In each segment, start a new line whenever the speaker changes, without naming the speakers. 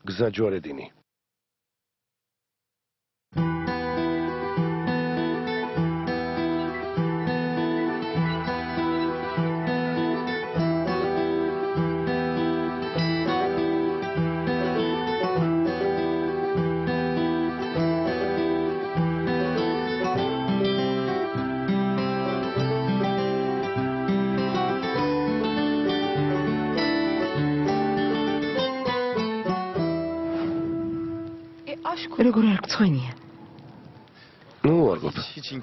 გზა ჯვარედინი.
როგორ არ გწვენია?
ნუ ვარგობ.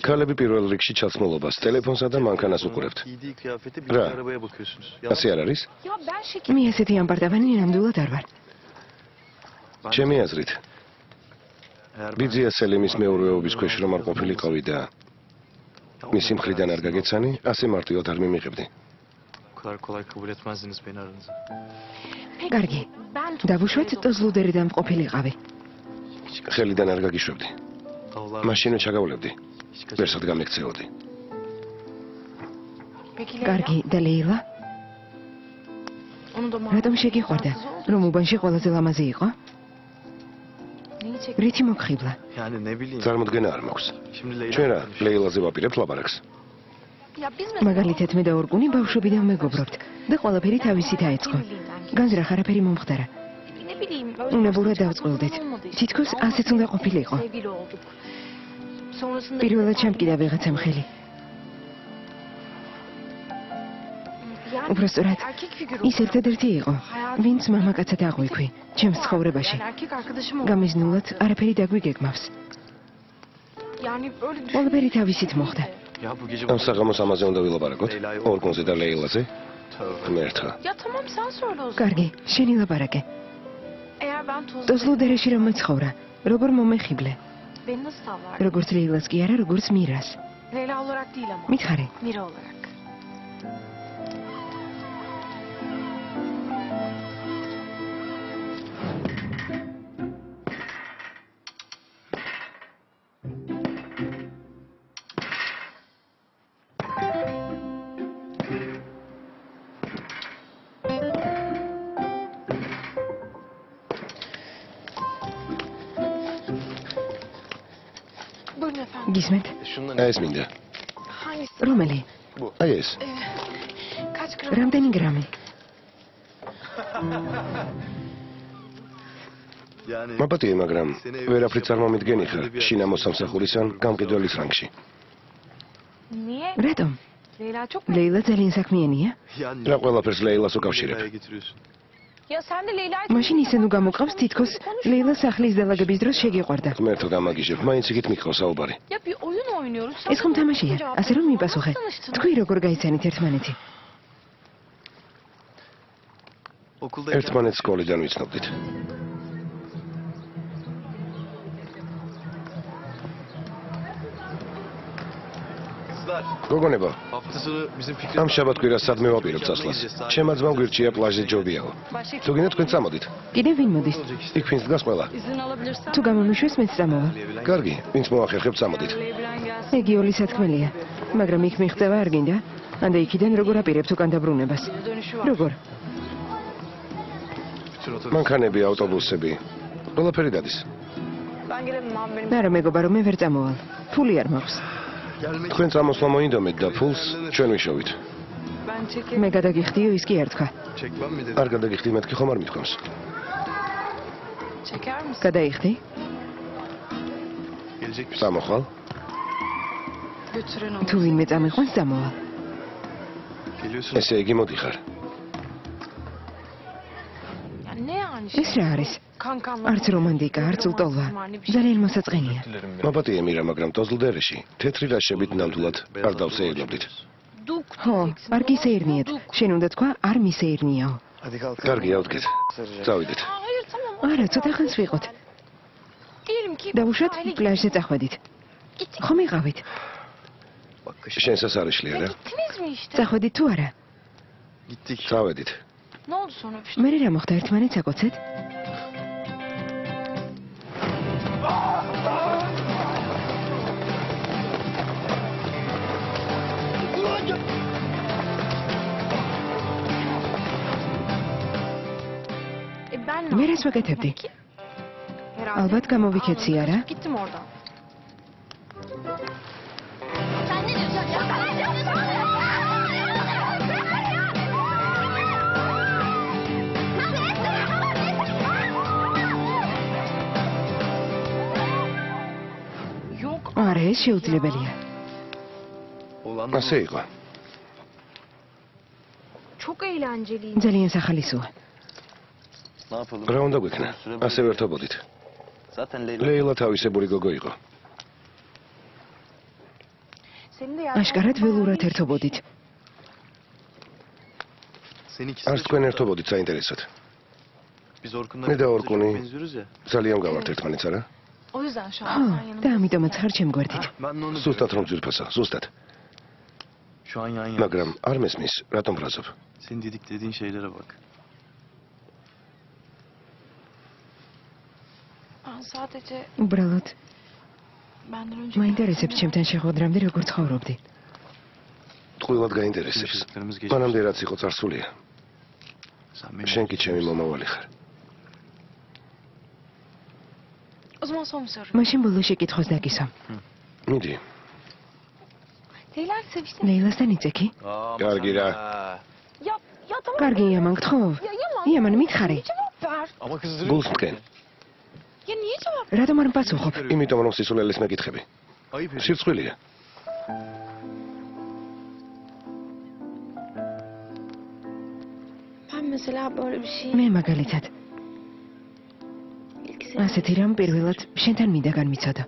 ქალები პირველ რიგში ჩაცმულობას, ტელეფონსა და მანქანას უყურებთ. რა? ასე არ არის?
მე ესეთი ამბარდავანი ნამდვილად არ ვარ.
ჩემი აზრით. ბიძია სელიმის მეურვეობის ქვეშ რომ არ ყოფილიყავი და მისი მხრიდან არ გაგეცანი, ასე მარტივად არ მიმიღებდი.
კარგი. დავუშვეთ ტოზლუდერიდან ყოფილიყავი.
ხელიდან არ გაგიშვებდი. მაშინვე ჩაგავლებდი. ვერსად გამექცეოდი.
კარგი, და ლეილა? რატომ შეგიყვარდა? რომ უბანში ყველაზე ლამაზი იყო? რითი მოგხიბლა?
წარმოდგენა არ მაქვს. ჩვენ რა, ლეილაზე ვაპირებთ ლაბარაკს.
მაგალითად მე და ორგუნი ბავშვობიდან მეგობრობთ და ყველაფერი თავისით აეწყო. განზრახ არაფერი მომხდარა. უნებურად დავწყვილდით. თითქოს ასეც უნდა ყოფილიყო. პირველად ჩამკიდა ვიღაცამ ხელი. უბრალოდ ის ერთადერთი იყო, ვინც მამაკაცად აღვიქვი ჩემს ცხოვრებაში. გამიზნულად არაფერი დაგვიგეგმავს. ყველაფერი თავისით მოხდა.
ამ საღამოს ამაზე უნდა ვილაპარაკოთ? ორგუნზე და ლეილაზე? ღმერთო.
კარგი, შენი ლაპარაკე. ტოზლუდერეში რომ მეცხოვრა, როგორ მომეხიბლე? როგორც ლეილას კი არა, როგორც მირას. მითხარი. გისმენთ?
ეს მინდა.
რომელი?
აი ეს.
რამდენი გრამი?
მაპატიე, მაგრამ ვერაფრით წარმომიდგენი ხარ შინამო სამსახურისან გამყიდველის რანგში.
რატომ? ლეილა ძალიან საქმიანია?
რა ყველაფერს ლეილას უკავშირებ?
მაშინ ისე ნუ გამოყავს თითქოს ლეილა სახლის დალაგების დროს შეგიყვარდა.
ღმერთო გამაგიჟებ, მაინც იქით მიყავს საუბარი.
ეს ხომ თამაშია, ასე რომ მიპასუხე. თქვი როგორ გაიცანით ერთმანეთი?
ერთმანეთს სკოლიდან ვიცნობდით. გოგონებო, ამ შაბათ-კვირას სადმე ვაპირებ წასვლას. ჩემმა ძმამ გვირჩია პლაჟზე ჯობიაო. თუ გინდა თქვენ წამოდით.
კიდე ვინ მოდის?
იქ ვინც დგას ყველა.
თუ გამომიშვეს მეც წამოვა.
კარგი, ვინც მოახერხებს წამოდით.
ეგი ორი სათქმელია, მაგრამ იქ მიღწევა არ გინდა? ანდა იქიდან როგორ აპირებთ უკან დაბრუნებას? როგორ?
მანქანები, ავტობუსები, ყველაფერი დადის.
არა მეგობარო, მე ვერ წამოვალ. ფული არ მაქვს.
თქვენ წამოსვლა მოინდომეთ და ფულს ჩვენ ვიშოვით.
მე გადაგიხდიო, ის კი არ თქვა.
არ გადაგიხდი, მეთქი ხომ არ მithქვამს.
გადაიხდი?
წამოხვალ?
თუ ვინმე წამიყვანს, წამოვალ.
ესე იგი მოდიხარ.
ეს რა არის? არც რომანტიკა, არც ლტოლვა. ძალიან მოსაწყენია.
მაპატიე მირა, მაგრამ ტოზლდერეში თეთრი რაშებით ნამდვილად არ დავსეირნობდით.
ხო, არ გისეირნიეთ. შენ უნდა თქვა, არ მისეირნიაო.
კარგი, ავდგეთ. წავიდეთ.
არა, ცოტა ხანს ვიყოთ. დავუშვათ პლაჟზე წახვედით. ხომ იყავით?
შენსაც არ იშლია რა?
წახვედით თუ არა?
წავედით.
მე რა მოხდა, ერთმანეთს აკოცეთ? მე რას ვაკეთებდი? ალბათ გამოვიქეცი არა? არა, ეს შეუძლებელია.
ასე იყო.
ძალიან სახალისოა.
რა უნდა გვექნა? ასე ვერთობოდით. ლეილა თავისებური გოგო იყო.
აშკარად ველურად ერთობოდით.
არც თქვენ ერთობოდით საინტერესოდ. მე და ორკუნი ძალიან გავართ ერთმანეთს, არა?
და ამიტომაც ხარ ჩემ გვერდით.
ზუსტად რომ ძვირფასო, ზუსტად. მაგრამ არ მესმის, რატომ ბრაზობ?
Senin dediğin şeylere bak.
უბრალოდ მაინტერესებს ჩემთან შეხვედრამდე როგორ ცხოვრობდი.
ტყუილად გაინტერესებს. მანამდე რაც იყო წარსულია. შენ კი ჩემი მომავალი ხარ.
მაშინ ბოლო შეკითხვას დაგისვამ.
მიდი.
ლეილასთან იცექი?
კარგი რა.
კარგი იამან გთხოვ. იამან მითხარი.
გულს მტკენ.
რატომ არ მპასუხობ?
იმიტომ რომ სისულელეს მეკითხები. სირცხვილია. მე მაგალითად. ასეთი რამ პირველად შენთან მინდა განვიცოდო.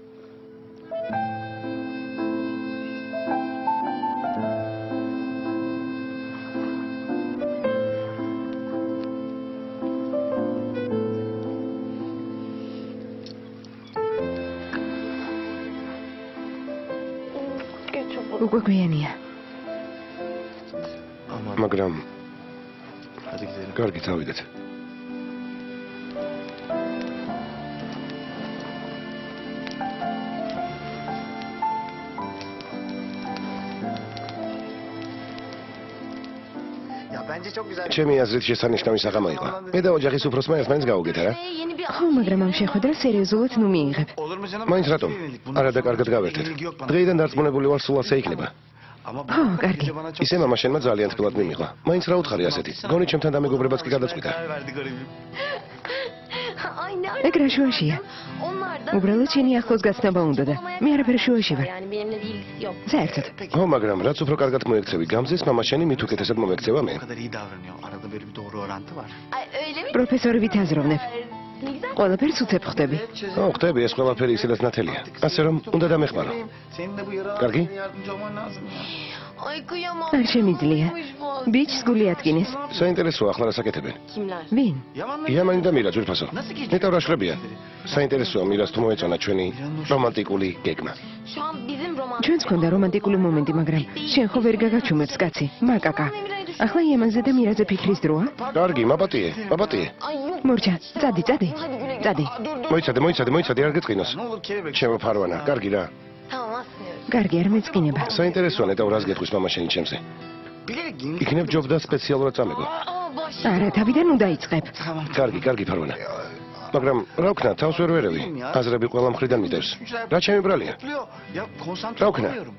უკვე გვიანია. მაგრამ
Hadi gidelim.
კარგი წავიდეთ. ჩემი აზრით შესანიშნავი საღამო იყო. მე და ოჯახის უფროსმა ერთმანეთს გავუგეთ, არა?
ხო, მაგრამ ამ შეხვედრას სერიოზულად ნუ მიიღებ.
მაინც რატომ? არა და კარგად გავერთეთ. დღეიდან დარწმუნებული ვარ, სულ ასე იქნება.
ხო, კარგი.
ისე მამა შენმა ძალიან თბილად მიმიღა. მაინც რა უთხარი ასეთი? გონი ჩემთან დამეგობრებაც კი გადაწყვიტა.
ეგ რა შუაშია? უბრალოდ შენი ახლოს გაცნობა უნდა და მე არაფერ შუაში ვარ. საერთოდ.
ხო, მაგრამ რაც უფრო კარგად მოექცევი გამზეს, მამა შენი მით უკეთესად მომექცევა მე.
O kadar iyi davranıyor. Arada böyle bir doğru orantı var.
პროფესორებით აზროვნებ. ყველაფერს უცებ ხდები.
ო, ხდები, ეს ყველაფერი ისედაც ნათელია. ასე რომ, უნდა დამეხმარო.
Senin de bu yara
Kargi?
yardımcı olman lazım ya.
არ შემიძლია. ბიჭს გული ატკინეს.
საინტერესოა, ახლა რას აკეთებენ?
ვინ?
იამანი და მირა ძვირფასო. მეტავრაშრებია. საინტერესოა მირას თუ მოეწონა ჩვენი რომანტიკული გეგმა.
ჩვენც გქონდა რომანტიკული მომენტი, მაგრამ შენ ხო ვერ გაგაჩუმებს, კაცი. მაკაკა. ახლა იამანზე და მირაზე ფიქრის დროა?
კარგი, მაპატიე, მაპატიე.
მორჩა, წადი. წადი.
მოიცადე, არ გეწყინოს. ჩემო ფარვანა, კარგი რა.
კარგი, არ მეწყინება.
საინტერესოა ნეტავ რას გეტყვის მამა შენი ჩემზე. იქნებ ჯობდა სპეციალურად წამეგო.
არა, თავიდან უნდა იწყებ.
კარგი, ფარვანა. მაგრამ რა ვქნა, თავს ვერ ვერევი. აზრები ყველა მხრიდან მიდევს. რა ჩემი ბრალია?
Konsantre
Რა ვქნა?
olamıyorum.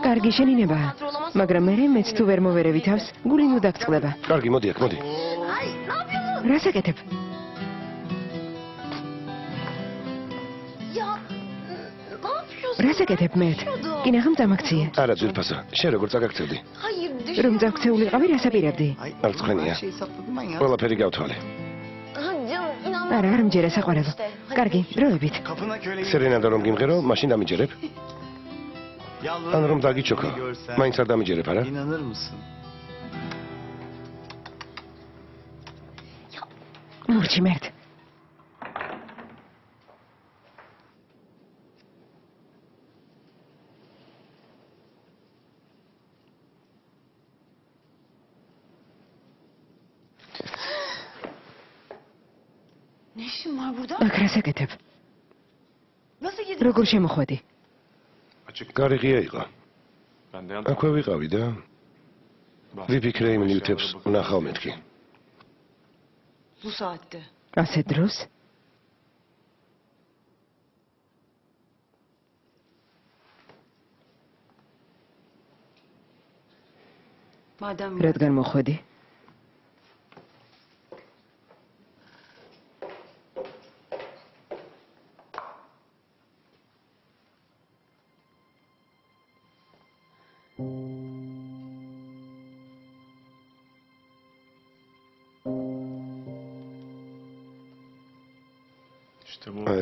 კარგი შეninebაა. მაგრამ მე მეც თუ ვერ მოვერევი თავს, გული ნუ დაგწყდება.
კარგი, მოდი აქ, მოდი.
რას აკეთებ? რას აკეთებ მე? კინაღამ წამაქცია.
არა, ძვირფასო. შენ როგორ წაგაქცევდი?
რომ წაგქცეულიყავი, რას აპირებდი?
არ ცხენია.
Şey sakladım ben ya.
ყველაფერი გავთვალე.
არა, არ მჯერა საყვარელო. კარგი, დროებით.
Kapına köle
სერენადო რომ გიმღერო, მაშინ დამიჯერებ. ან რომ დაგიჩოქო. მაინც არ დამიჯერებ, არა?
İnanır mısın?
მორჩი მერტ. აქ რას აკეთებ? როგორ შემოხვედი?
გარიღია იყო. აქვე ვიყავი და ვიფიქრე იმ ნივთებს ვნახავ მეთქი.
Bu saatte.
ასეთ დროს?
Madem
რადგან მოხვედი?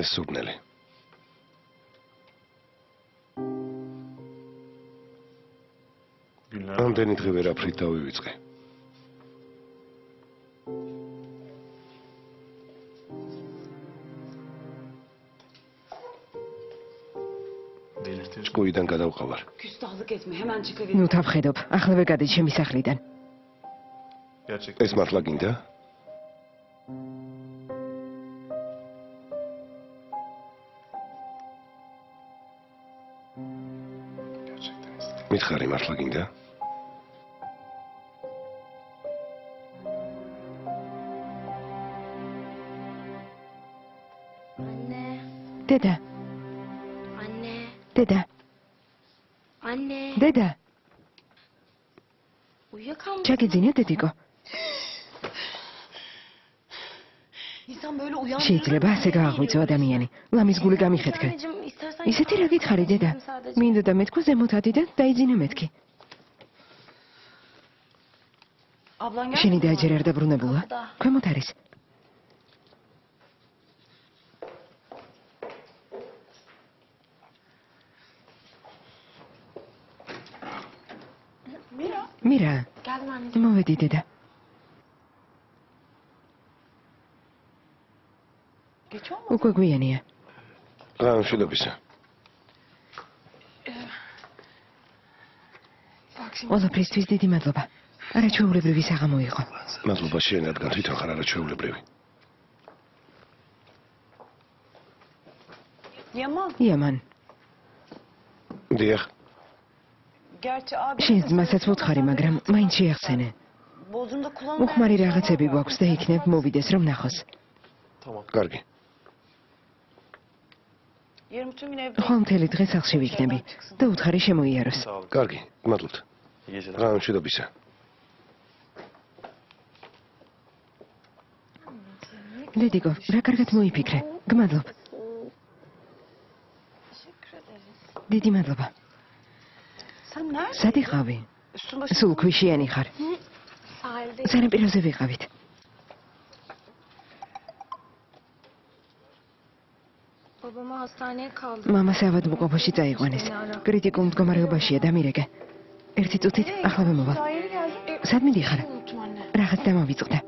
ეს სურნელი. ამდენი დღე ვერაფრით დავივიწყე. ჭკუიდან გადავყავარ.
küstahlık etme. Hemen çıkıver.
ნუ თავხედობ, ახლავე გადაი ჩემი სახლიდან.
ეს მართლა გინდა? მითხარი მართლა გინდა?
დედა. დედა. დედა. ჩაგიძინე დედიკო.
İnsan böyle uyan.
შეიძლება ასე გააღვიძო ადამიანი. ლამის გული გამიხეთქე. ისეთი რა გითხარი დედა? მინდოდა მეთქვა ზემოთ ადი და დაიძინე მეთქი.
Ablan gel.
შენი და ჯერ არ დაბრუნებულა? ქვემოთ არის. მირა.
Geldim anneciğim.
მოვედი დედა.
Geç olma.
უკვე გვიანია.
გამშვიდობისა.
ყველაფრისთვის დიდი მადლობა. არაჩვეულებრივი საღამო იყო.
მადლობა შენ, რადგან თვითონ ხარ არაჩვეულებრივი.
Yaman.
იამან,
დიახ,
Gerçi abi.
შენს ძმასაც ვუთხარი, მაგრამ მაინც შეახსენე.
Bozunda kullanma.
უხმარი რაღაცები გვაქვს და იქნებ მოვიდეს რომ ნახოს.
კარგი.
Yarın bütün gün evde.
ხვალ მთელი დღე სახლში ვიქნები და უთხარი შემოიაროს.
კარგი, გმადლობთ. გამშვიდობისა.
დედიკო, რა კარგად მოიფიქრე. გმადლობ. დიდი მადლობა.
Sen nerede?
სად იყავი?
Üstün başın.
სულ ქვიშიანი ხარ.
Sahilde.
სანაპიროზე ვიყავით.
Babamı hastaneye kaldı.
მამა საავადმყოფოში წაიყვანეს. კრიტიკულ მდგომარეობაშია და მირეკე. ერთი წუთით ახლავე მოვალ.
Daire geldim.
სად მიდიხარ?
Unuttum anne.
რაღაც დამავიწყდა.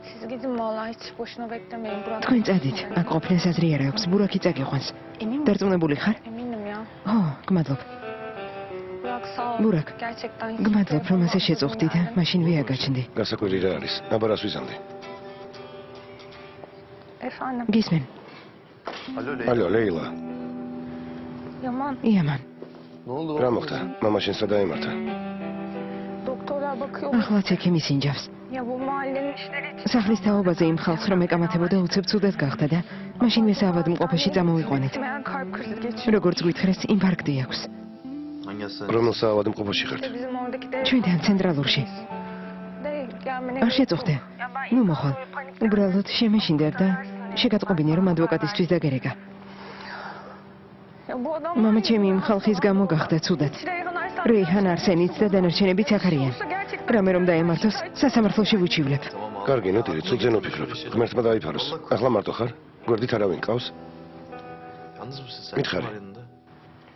Siz gidin vallahi hiç boşuna beklemeyin. Burak.
თქვენ წადით. აქ ყოფნას აზრი არ აქვს. ბურაკი წაგიყვანს.
Emin misin?
დარწმუნებული ხარ?
Eminim ya.
ო, გმადლობ.
Burak sağ ol.
Burak.
Gerçekten hiç
გმადლობ, რომ ასე
sevmedim
შეწუხდი და
yani.
მაშინ ვიაგაჩნდი.
გასაკვირი რა არის? აბა რას ვიზამდი?
Efendim.
გისმენ,
ალო, ლეილა.
Yaman.
იამან,
რა მოხდა? მამა შენს რა დაემართა?
Doktorlar bakıyor.
ახლაც ექიმი სინჯავს.
Ya bu mahallenin işleri için.
სახლის თაობაზე იმ ხალხს რომ ეკამათებოდა უცებ ცუდად გახდა და მაშინვე საავადმყოფოში წამოვიყვანეთ.
Meğer kalp krizi geçiriyor.
როგორც გითხრეს, ინფარქტი აქვს.
რომელ საავადმყოფოში ხართ?
Bizim oradaki de.
ჩვენთან ცენტრალურში.
Gelmene.
არ შეწუხდე. ნუ მოხვალ. უბრალოდ შემეშინდებ და შეგატყობინე რომ ადვოკატისთვის დაგერეკა.
Ya bu adam.
მამა ჩემი იმ ხალხის გამო გახდა ცუდად. რეიჰან არსენიც და დანარჩენებიც აქ არიან. რამე რომ დაემართოს, სასამართლოში ვუჩივლებ.
კარგი, ნოტირი, ცუდზე ნოფიქრობ. ღმერთმა დაიფაროს. ახლა მარტო ხარ? გვერდით არავინ ყავს?
Yalnız mısın sen?
Mithari.
Yanında.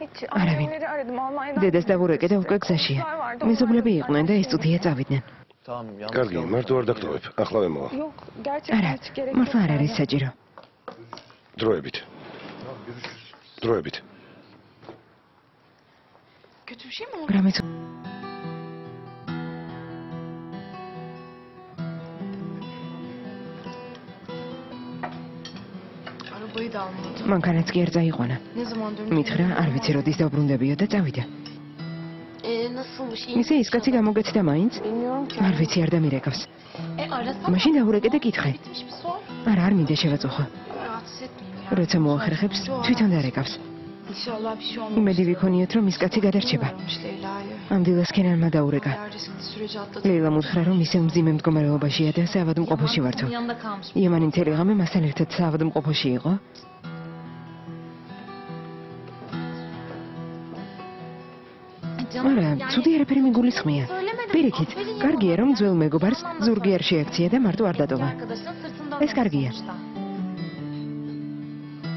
Hiç
Aravin.
annemleri aradım Almanya'dan.
დედას და ბურეკე და უკვე გზაშია. მეზობლები იყვნენ და ეს წუთია წავიდნენ.
Tamam yalnız.
კარგი, მარტო არ დაგტოვებ. ახლა მოვა.
Yok gerçekten
არა,
hiç gerek
მართლა არ
yani.
არის საჭირო.
დროებით. დროებით.
Kötü bir şey mi oldu?
რამე
Arabayı da almadı.
მანქანაც კი არ წაიყვანა.
Ne zaman dönüş?
მითხრა, არ ვიცი როდის დაბრუნდებიო და წავიდა.
nasılmış?
ისე ის კაცი გამოგეცდა მაინც?
Bilmiyorum ki.
არ ვიცი, არ დამირეკავს.
Arasana.
მაშინ დაურეკე და კითხე.
Bitmiş bir sor.
არა, არ მინდა შევაწუხო.
Rahatsız etmeyeyim ya.
როცა მოახერხებს, თვითონ დარეკავს.
İnşallah bir şey olmaz.
იმედი ვიქონიოთ, რომ ის კაცი გადარჩება.
Leyla'yı.
ამ დილას ქენანმა დაურეკა.
Her riskli süreci atlatıp
ლეილა მუთხრა, რომ ისე მძიმე მდგომარეობაშია და საავადმყოფოში ვართო.
Yanında kalmış.
იემანი მთელი ღამე მასთან ერთად საავადმყოფოში იყო. არა, ცუდი არაფერი მიგულისხმია. პირიქით, კარგია, რომ ძველ მეგობარს ზურგი არ შეაქცია და მარტო არ დატოვა.
Arkadaşın sırtından.
ეს კარგია.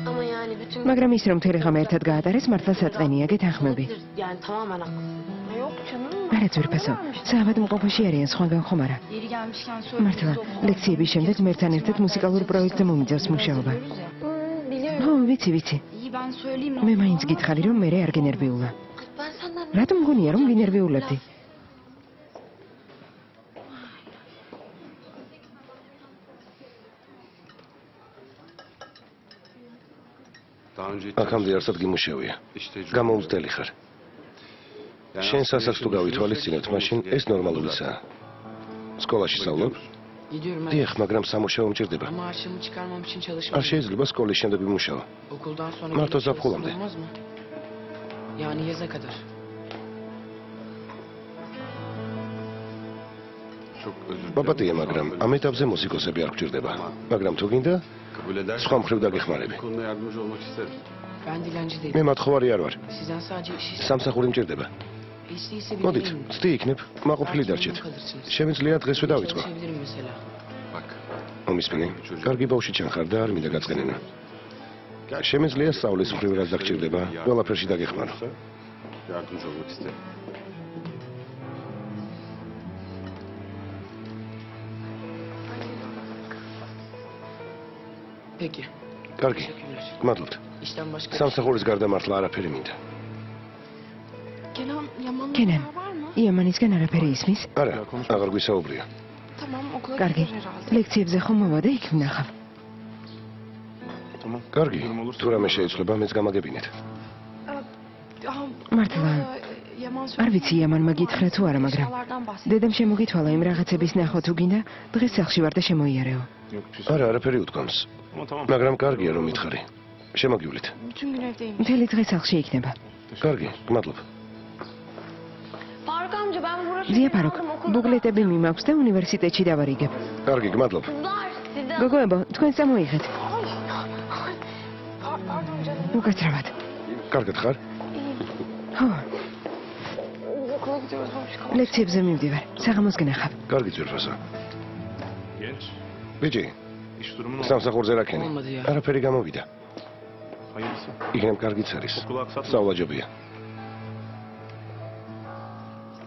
Ama yani bütün
მაგრამ ის რომ მთელი ღამე ერთად გაატარეს, მართლა საწყენია გეთანხმები.
yani tamamen haklısın.
yok canım.
არა ძვირფასო, საავადმყოფოში არიან სხვაგან ხომ არა?
Yeri gelmişken söyle.
მართლა, ლექციების შემდეგ მერთან ერთად მუსიკალურ პროექტზე მომიძავს მუშაობა.
Biliyorum.
ხო, ვიცი.
İyi ben söyleyeyim.
მე მაინც გითხარი, რომ მე არ გენერვიულა.
Ben senden
რატომ მგონია, რომ გინერვიულებდი?
აქამდე არსად გიმუშავია. გამოუცდელი ხარ. შენ სასახს თუ გავითვალისწინებთ, მაშინ ეს ნორმალურიცაა. სკოლაში სწავლობ?
Gidiyorum
დიახ, მაგრამ სამუშაო მჭირდება.
ama harçlığımı çıkarmam için
არ
çalışmalıyım.
შეიძლება სკოლის შემდეგ ვიმუშაო.
Okuldan sonra
Mart'ta
gelip
zapkulamdı.
çalışsam olmaz mı? Yani yaza kadar.
ბაბატია, მაგრამ ამ ეტაპზე მუსიკოსები არ გვჭირდება. მაგრამ თუ გინდა, სხვა მხრივ დაგეხმარები.
Ben dilenci değilim.
მე მათხოვარი არ ვარ.
Sizden sadece iş istedim.
სამსახური მჭირდება.
İş değilse bile
მოდით,
gelin.
ცდი იქნებ, მაყოფილი დარჩეთ.
Kalırsınız.
შემიძლია დღესვე დავიწყო.
Çalışabilirim mesela.
მომისმენი, კარგი ბავშვი ჩანხარ და არ მინდა გაწყენინა. შემიძლია სწავლის მხრივ რაც დაგჭირდება, ყველაფერში დაგეხმარო.
Yardımcı olmak isterim.
Peki.
კარგი,
Teşekkürler.
გმადლობთ.
İşten başka
სამსახურის გარდა მართლა არაფერი მინდა.
Kenan Yaman'ın
კენან,
var mı?
იემანისგან არაფერი ისმის?
არა, აღარ გვისაუბრია.
Tamam okula
კარგი.
gider herhalde.
ლექციებზე ხომ მოვა და იქ ვნახავ.
კარგი, თუ რამე შეიცვლება, მეც გამაგებინეთ.
მართლა,
Yaman
არ ვიცი იემანმა გითხრა თუ არა, მაგრამ დედამ შემოგითვალა იმ რაღაცების ნახო თუ გინდა, დღეს სახლში ვარ და შემოიარეო.
არა, არაფერი უთქვამს. მაგრამ კარგია რომ მითხარი. შემოგივლით.
bütün gün evdeyim.
მთელი დღე სახლში იქნება.
კარგი, გმადლობ.
Faruk amca ben broşür
ზია პაროკ, ბუკლეტები მიმაქვს და უნივერსიტეტში დავარიგებ.
კარგი, გმადლობ.
Kızlar sizden.
გოგოებო, თქვენ წამოიღეთ.
Pardon canım.
უკაცრავად.
კარგად ხარ?
ხო,
Okula gidiyoruz olmuş kalmış.
ლექციებზე მივდივარ. საღამოს გნახავ.
კარგი ძვირფასო.
Genç.
ბიჭი,
İş durumu ne?
სამსახურზე რა ქენი?
Olmadı ya.
არაფერი გამოვიდა.
Hayırlısı.
იქნებ კარგიც არის.
Okulu aksatma.
სწავლაჯობია.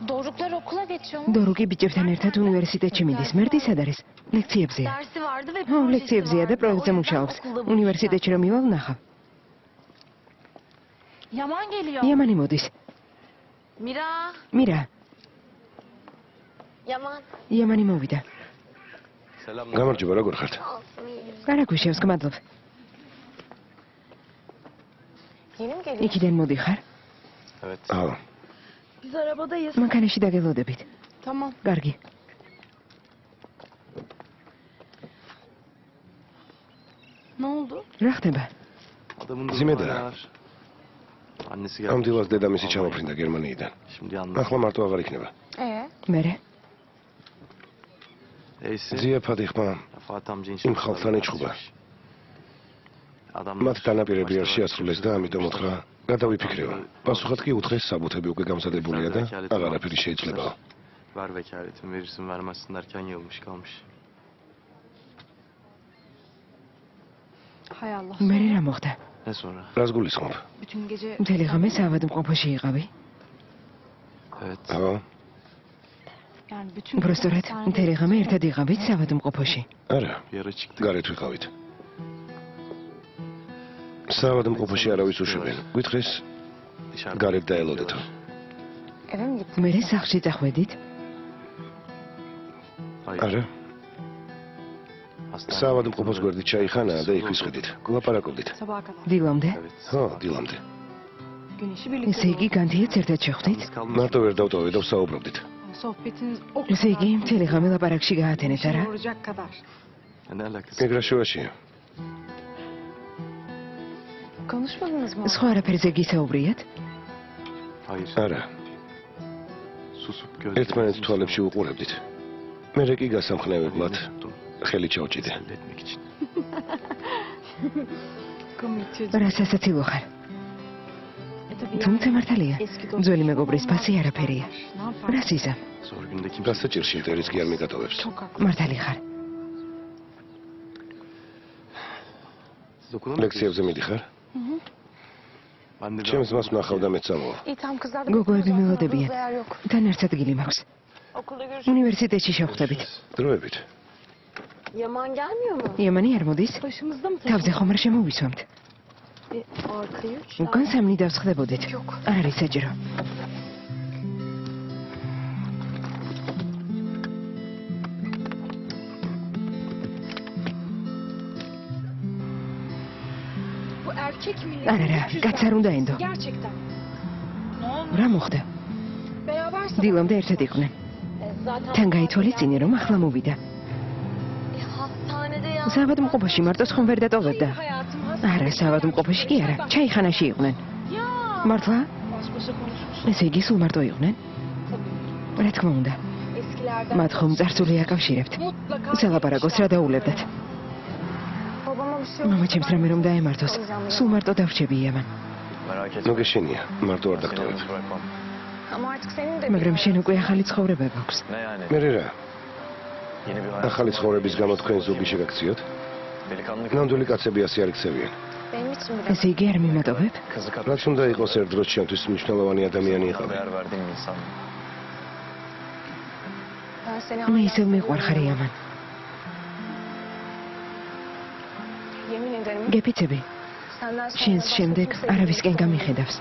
Doruklar okula geçiyor mu?
დორუკი ბიჭებთან ერთად უნივერსიტეტში მიდის. მერტი სად არის? ლექციებზეა.
Dersi vardı ve
ხო,
projesi
ლექციებზეა და
vardı.
პროექტზე
O yüzden
მუშაობს.
okulda
უნივერსიტეტში რომ მივალ ნახავ.
Yaman geliyor.
იემანი მოდის.
Mira.
მირა,
Yaman.
იემანი მოვიდა.
Selam.
გამარჯობა, როგორ ხართ?
არა გვიშევს, გმადლობ.
Yeni mi geliyor?
იქიდან მოდიხარ?
Evet.
აუ,
Biz arabadayız.
მანქანაში დაგელოდებით.
Tamam.
კარგი.
Ne oldu?
რა ხდება?
Adamın
Zimede.
durumu hala var. Annesi
ამ
geldi.
დილას დედამისი ჩამოფრინდა გერმანიიდან.
Şimdi yalnız.
ახლა მარტო აღარ იქნება.
მერე?
Eysi.
ძია ფადიხმა
Fatih amca
იმ ხალხთან იჭხობა.
Adamlar.
მათ დანაპირები არ შეასრულეს და ამიტომ უთხრა, გადავიფიქრეო. პასუხად კი უთხრეს საბუთები უკვე გამზადებულია და აღარაფერი შეიძლებაო.
Ver vekaletini verirsin vermezsin derken yılmış kalmış.
Hay Allah.
მერე რა მოხდა?
Ne sonra?
რას გულისხმობ?
Bütün gece
მთელი ღამე საავადმყოფოში იყავი?
Evet.
აუ,
yani bütün
უბრალოდ მთელი ღამე ერთად იყავით საავადმყოფოში.
არა,
Bir ara çıktık.
გარეთ ვიყავით. საავადმყოფოში არავის უშვებენ. გითხრეს,
Dışarıda.
გარეთ დაელოდეთო.
Eve mi gittin?
მერე სახლში წახვედით.
Hayır.
არა,
Hastane.
საავადმყოფოს გვერდით ჩაიხანა და იქ ვისხედით. ლაპარაკობდით.
sabaha kadar.
დილამდე?
Evet.
ხო, დილამდე.
güneşi birlikte
ესე იგი განთიაც ერთად შეხვდით?
მარტო ვერ დავტოვე და ვსაუბრობდით.
Sohbetiniz o
ესე იგი მთელი ღამე ლაპარაკში გაათენეთ, არა?
olacak kadar.
Ne alakası?
მიგრაშუაშია.
Konuşmadınız mı?
სხვა არაფერზე გისაუბრიათ?
Hayır.
არა,
Susup
ერთმანეთს თვალებში უყურებდით. მერე კი გასამხნევებლად ხელი ჩავჭიდე.
etmek için.
Komik çocuk.
რას ასაცილო ხარ?
Tabii
თუმცა მართალია,
eski dostlar.
ძველი მეგობრის ფასი არაფერია.
Ne yapar?
რას იზა?
Zor günde kimse
გასაჭირში ინტერეს კი არ მიგატოვებს.
Çok haklı.
მართალი ხარ.
siz okula mı
ლექციებზე მიდიხარ?
Ben de
ჩემს მას ვნახავ და მეც წამოვა.
İyi tamam kızlar da
გოგოები
bekliyoruz.
მელოდებიან.
Yer yok.
თან ერთ ადგილი მაქვს.
Okulda görüşürüz.
უნივერსიტეტში შევხვდებით.
დროებით.
Yaman gelmiyor mu?
იამანი არ მოდის?
Başımızda mı
თავზე ხომ არ შემოვისვამთ?
Arkayı üç.
უკან სამნიდავს ხდებოდით. არ არის საჭირო.
Bu erkek milleti.
არა რა, კაც არ უნდა ენდო.
Gerçekten. Ne oldu?
რა მოხდა?
Beraber
დილამდე ერთად იყვნენ.
Zaten
თან გაითვალისწინე რომ ახლა მოვიდა.
hastanede ya.
საავადმყოფოში მარტოს ხომ ვერ დატოვებდა?
Hayatım
არა, საავადმყოფოში კი არა, ჩაიხანაში იყვნენ. მართლა?
baş başa konuşmuş.
ესე იგი სულ მარტო იყვნენ? რა თქმა უნდა,
Eskilerden.
მათ ხომ წარსული აკავშირებთ.
Mutlaka.
სალაპარაკოს რა დაულებდათ?
Babama bir şey oldu.
მამა ჩემს რამე რომ დაემართოს, სულ მარტო დავრჩები იამან.
merak etme.
ნუ გეშენია, მარტო არ
Seni
დაგტოვებ.
yalnız bırakmam.
Ama artık senin de
მაგრამ შენ უკვე ახალი ცხოვრება გაქვს.
Ne yani?
მე რა,
Yeni bir hayat.
ახალი ცხოვრების გამო თქვენ ზოგი შეგაქციოთ?
Delikanlı
ნამდვილი კაცები ასე არ იქცევიან.
benim için bile.
ესე იგი არ მიმატოვებ?
kızı
რაც
katmış.
უნდა იყოს ერთ დროს ჩემთვის მნიშვნელოვანი ადამიანი იყავი.
Değer verdiğim insan.
Ben seni
მე ისევ მიყვარხარ იამან.
yemin ederim
გეფიცები,
senden sonra
შენს
başka
შემდეგ
kimse
არავისკენ გამიხედავს.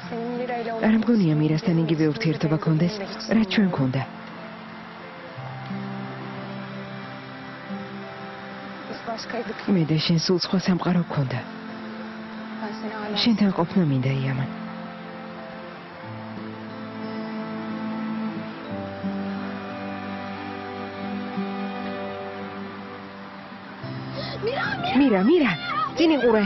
senin Mira'yla
არ მგონია მირასთან იგივე ურთიერთობა გქონდეს, რაც ჩვენ გქონდა.
biz başkaydık.
მე და შენ სულ სხვა სამყარო გქონდა.
Ben seni hala
შენთან ყოფნა მინდა იამან. მირა, მირა, წინ იყურე.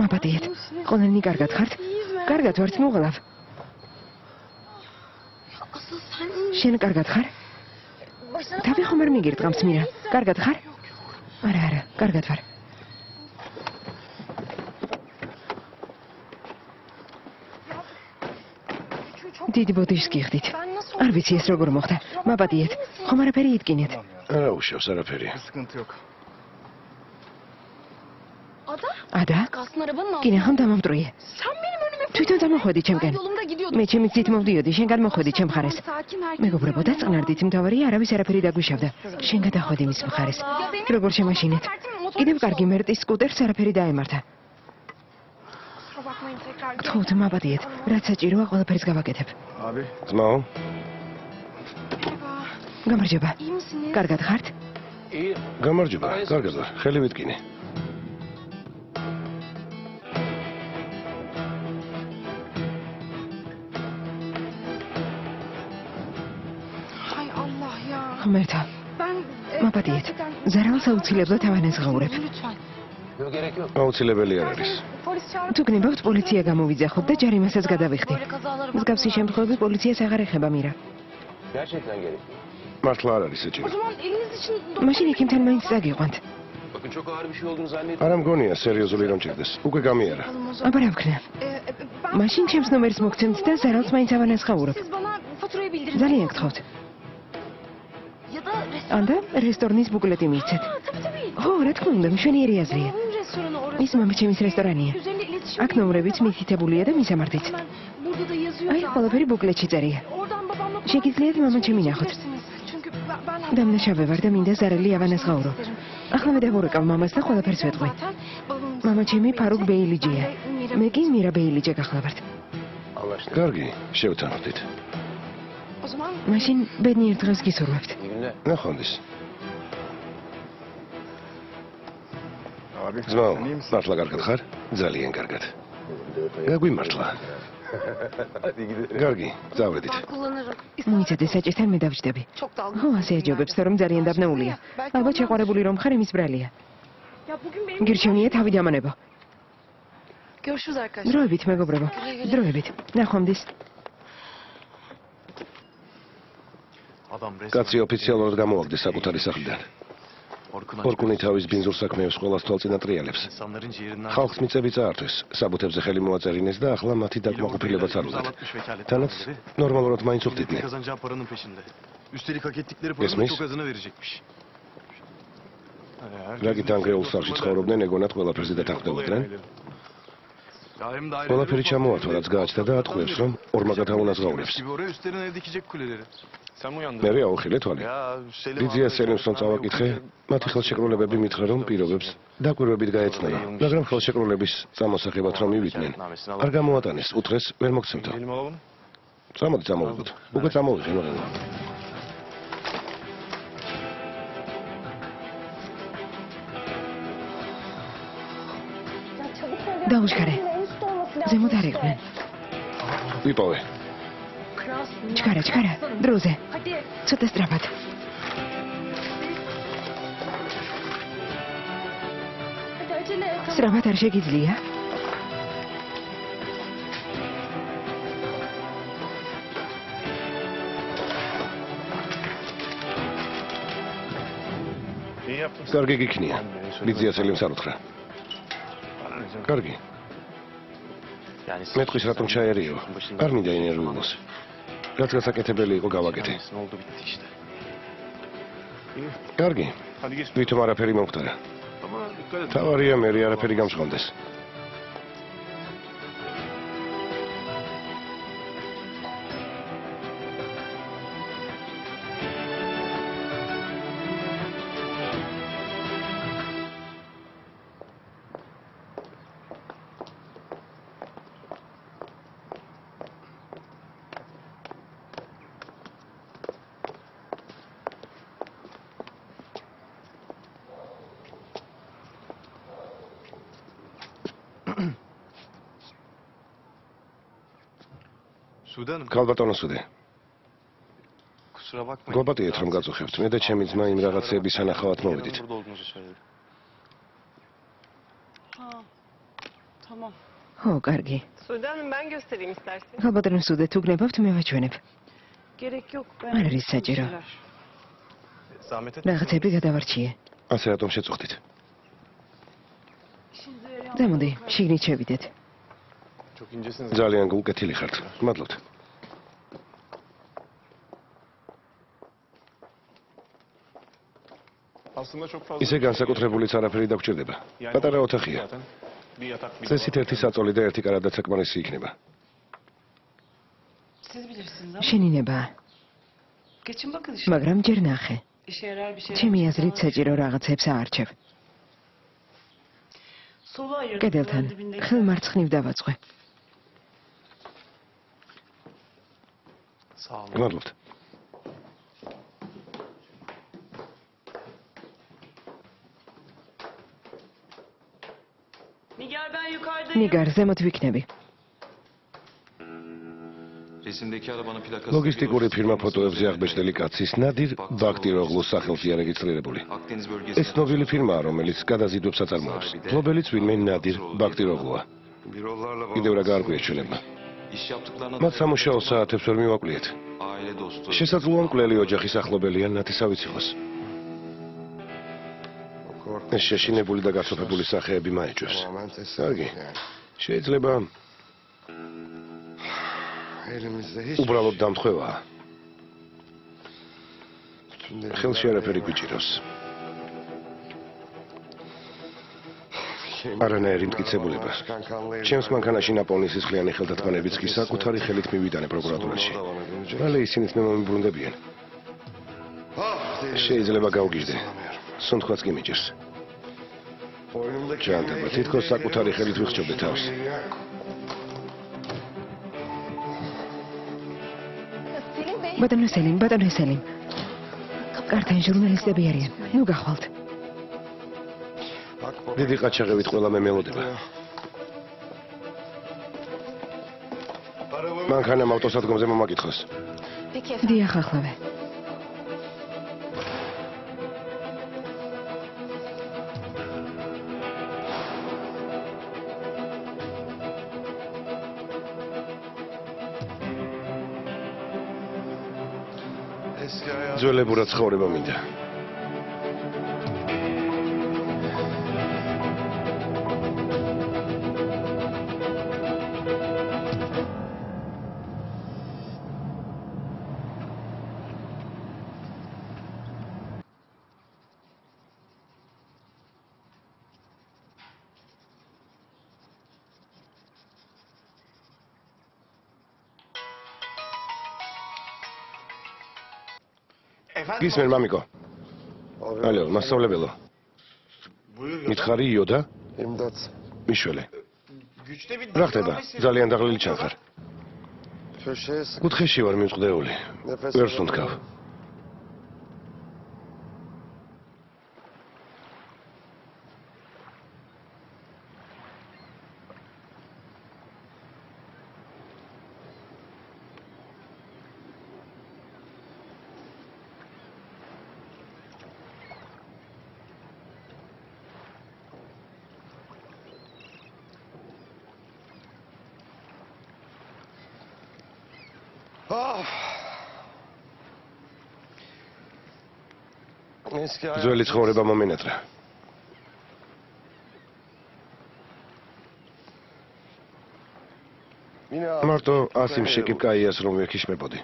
მაპატიეთ, ყველანი კარგად ხართ? კარგად ვართ, მუღლავ. შენ კარგად ხარ?
başına
თავი ხომ არ მიგირტყამს მირა? კარგად ხარ? არა, არა, კარგად ვარ. დიდი ბოდიშს გიხდით. არ ვიცი ეს როგორ მოხდა. მაპატიეთ, ხომ არაფერი იტკინეთ?
არა უშავს არაფერი.
Sıkıntı yok.
Ada?
ადა?
Kalsın arabanın altına.
კი ნახავ დამამტვრიე.
Sen benim önüme
თვითონ დამოხვედი ჩემკენ.
yolumda gidiyordum.
მე ჩემი გზით მოვდიოდი, შენ გადმოხვედი ჩემ მხარეს.
Sakin herkes.
მეგობრებო, დაწყნარდით, მთავარია არავის არაფერი დაგვიშავდა. შენ გადახვედი მის მხარეს. როგორ შემაშინეთ? კიდევ კარგი მერტის სკუტერს არაფერი დაემართა.
kusura bakmayın tekrar.
გთხოვთ, მაპატიეთ, რაც საჭიროა, ყველაფერს გავაკეთებ.
Abi.
ძმაო,
გამარჯობა.
İyi misiniz?
კარგად ხართ?
გამარჯობა, კარგად ვარ, ხელი ვიტკინე.
Hay Allah ya.
ღმერთო,
Ben
მაპატიეთ, ზარალს აუცილებლად ავანაზღაურებ.
Lütfen.
აუცილებელი არ არის.
Polis çağır.
თუ გნებავთ, პოლიცია გამოვიძახოთ და ჯარიმასაც გადავიხდი.
Böyle kazaları
მსგავსი შემთხვევები პოლიციას აღარ ეხება მირა.
მართლა არ არის
O
საჭირო.
zaman eliniz için
მაშინ იქიმთან მაინც წაგიყვანთ.
არა მგონია სერიოზული რომ ჭირდეს. უკვე გამიარა.
აბა რა ვქნა?
ben
მაშინ ჩემს ნომერს მოგცემთ და ზარალს მაინც ავანაზღაურებ.
siz bana faturayı bildirin.
ძალიან გთხოვთ.
Ya da
ანდა რესტორნის ბუკლეტი მიცეთ.
tabii tabii.
ხო, რა თქმა უნდა, მშვენიერი აზრია.
Babamın restoranı orası.
ის მამაჩემის რესტორანია.
Üzerinde iletişim.
აქ ნომრებიც მითითებულია და მისამართიც.
Hemen burada da yazıyor
აი,
zaten.
ყველაფერი ბუკლეტში წერია.
Oradan babamla
შეგიძლიათ მამაჩემი ნახოთ.
Çünkü ben
დამნაშავე ვარ და მინდა ზარელი ავანაზღაურო. ახლა მე დავურეკავ მამას და ყველაფერს ვეტყვი.
zaten babamın
მამაჩემი ფარუკ ბეილიჯია. მე კი მირა ბეილიჯე გახლავართ.
კარგი, შევთანხმდით.
O zaman
მაშინ ბედნიერ დღეს გისურვებთ.
ნახვამდის. ძმაო, მართლა კარგად ხარ? ძალიან კარგად. გაგვიმართლა. კარგი, წავედით.
kullanırım.
მოიცადე საჭესთან მე დავჯდები.
Çok dalga.
ხო, ასე ეჯობებს, რომ ძალიან დაბნეულია. ალბათ შეყვარებული რომ ხარ იმის ბრალია.
ya bugün benim
გირჩევნია თავი დამანება.
Görüşürüz arkadaşlar.
დროებით, მეგობრებო. დროებით. ნახვამდის.
Adam resmen...
კაცი ოფიციალურად გამოაგდეს საკუთარი სახლიდან. ორკუნი თავის ბინძურ საქმეებს ყოველას თვალწინატრიალებს.
İnsanların ciğerinden...
ხალხს მიწები წაართვეს, საბუთებზე xeli მოაწერინეს და ახლა მათი დაკმაყოფილებაც არ უნდათ. თანაც ნორმალურად მაინც უხდიდნენ.
Kazanacağı paranın peşinde. Üstelik hak ettikleri paranın
Esmeyiz.
çok azına verecekmiş.
რაგით ანგრეულ სახლში ცხოვრობდნენ, ეგონათ ყველაფერზე დათანხმდებოდნენ.
Ya hem daire...
ყველაფერი ჩამოართვა, რაც გააჩნდა და ატყუებს, რომ ორმაგად აუნაზღაურებს.
Gibi oraya üstlerine ev dikecek kuleleri.
Sen mi uyandın?
მერე აუხილე თვალი.
Ya Selim
ბიძია სელიმსον წავაკითხე, მათი ხელშეკრულებები მითხრა, რომ პირობებს დაკვირვებით გაეცნობა, მაგრამ ხელშეკრულების წამოსახებად რომ მივიდნენ, არ გამოატანეს, უთხრეს ვერ მოგცემთო.
Gidelim alalım.
წამოდი წამოვიდეთ. უკვე წამოვიდე, მაგრამ
დაუშქარე. ზემოთ არ იყვნენ.
ვიპოვე.
ჩქარა, ჩქარა. დროზე.
hadi
ცოტა სწრაფად.
hadi acele et.
სწრაფად არ შეგიძლია?
İyi yaptın.
კარგი გიქნია. ბიძია სელიმს არ უთხრა. კარგი.
Yani
მეტყვის რატომ ჩაერიო? არ მინდა ინერვიულოს. რაც გასაკეთებელი იყო გავაკეთე.
Ne oldu bitti işte.
კარგი.
Hadi geç.
თვითონ არაფერი მომხდარა.
Ama dikkat et.
თავარია მე არაფერი გამსხონდეს.
Sude Hanım,
ქალბატონო სუდე,
kusura bakmayın.
გლობატიეთ რომ გაწუხებთ. მე და ჩემი ძმა იმ რაღაცების სანახავად მოვიდით.
Burada olduğunuzu söyledi.
Tamam.
ხო, კარგი.
Sude Hanım ben göstereyim istersen.
ქალბატონო სუდე, თუ გნებავთ, მე ვაჩვენებ.
Gerek yok.
არ არის საჭირო.
Zahmet et.
რაღაცები გადავარჩიე.
ასე რატომ შეწუხდით?
ზემოდი, შიგნით შევიდეთ.
Çok incesiniz.
ძალიან გულკეთილი ხართ. მადლობთ.
Aslında çok fazla.
ისე განსაკუთრებულიც არაფერი დაგჭირდება. პატარა ოთახია.
Zaten bir yatak bir
წესით ერთი საწოლი და ერთი კარადაც საკმარისი იქნება.
Siz bilirsiniz ama
შენინება,
geçin bakın işte.
მაგრამ ჯერ ნახე.
İşe yarar bir şey.
ჩემი აზრით საჭირო რაღაცებს აარჩევ.
Solu ayırdım.
კედელთან, ხელ მარცხნივ დავაწყე.
Sağ olun.
მადლობთ.
Nigar ben yukarıdayım.
ნიგარ, ზემოთ ვიქნები.
Resimdeki arabanın plakası...
ლოგისტიკური ფირმა ფოტოებზე აღბეჭდელი კაცის ნადირ ბაქტიროღლუს სახელზეა რეგისტრირებული.
Akdeniz bölgesi...
ეს ცნობილი ფირმაა, რომელიც გადაზიდვებს აწარმოებს. მფლობელიც ვინმე ნადირ ბაქტიროღლუა. კიდევ რა გაარკვიეთ ჩვენებმა.
İş yaptıklarına...
მათ სამუშაო საათებს ვერ მივაკვლიეთ.
Aile dostu...
შესაძლოა მკვლელი ოჯახის ახლობელია ნათესავიც იყოს. ეს შეშინებული და გასოფებული სახეები მაეჭვებს. კარგი. შეიძლება უბრალოდ დამთხევაა. ხელში არაფერი გვიჭირავს. არანაირი მტკიცებულება. ჩემს მანქანაში ნაპოვნი სისხლიანი ხელთათმანებიც კი საკუთარი ხელით მივიტანე პროკურატურაში. მალე ისინიც მე მომიბრუნდებიან. შეიძლება გავგიჟდე. სუნთქვაც კი მიჭირს. ჯანდება, თითქოს საკუთარი ხელით ვიხჭობდე თავს.
ბატონო სელიმ. კართან ჟურნალისტები არიან. ნუ გახვალთ.
დიდი ყაჩაღებით ყველა მე მელოდება. მანქანამ ავტოსადგომზე მომაკითხოს.
დიახ, ახლავე.
ძველებურად ცხოვრება მინდა. გისმენ მამიკო. ალო, მასწავლებელო. მითხარი იოდა? მიშველი. რა ხდება? ძალიან დაღლილი ჩანხარ. კუთხეში ვარ მივწყდეული. ვერ სუნთქავ. ძველი ცხოვრება მომენატრა. მარტო 100 შეკიპკაიას რომ ვექიშმებოდი.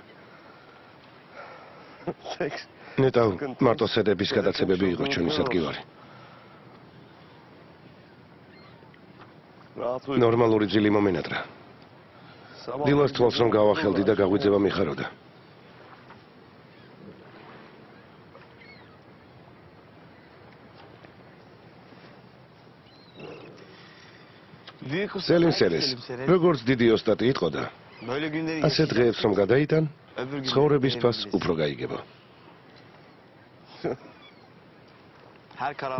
ნეტავ მარტო სედების გადაცებები იყო ჩვენი სადგივარი. ნორმალური ძილი მომენატრა. დილას თვალს რომ გავახელდი და გაგვიძება მიხაროდა. სელიმ სერეს, როგორც დიდი ოსტატი იყო და ასე დღეებს რომ გადაიტან, ცხოვრების ფას უფრო გაიგება.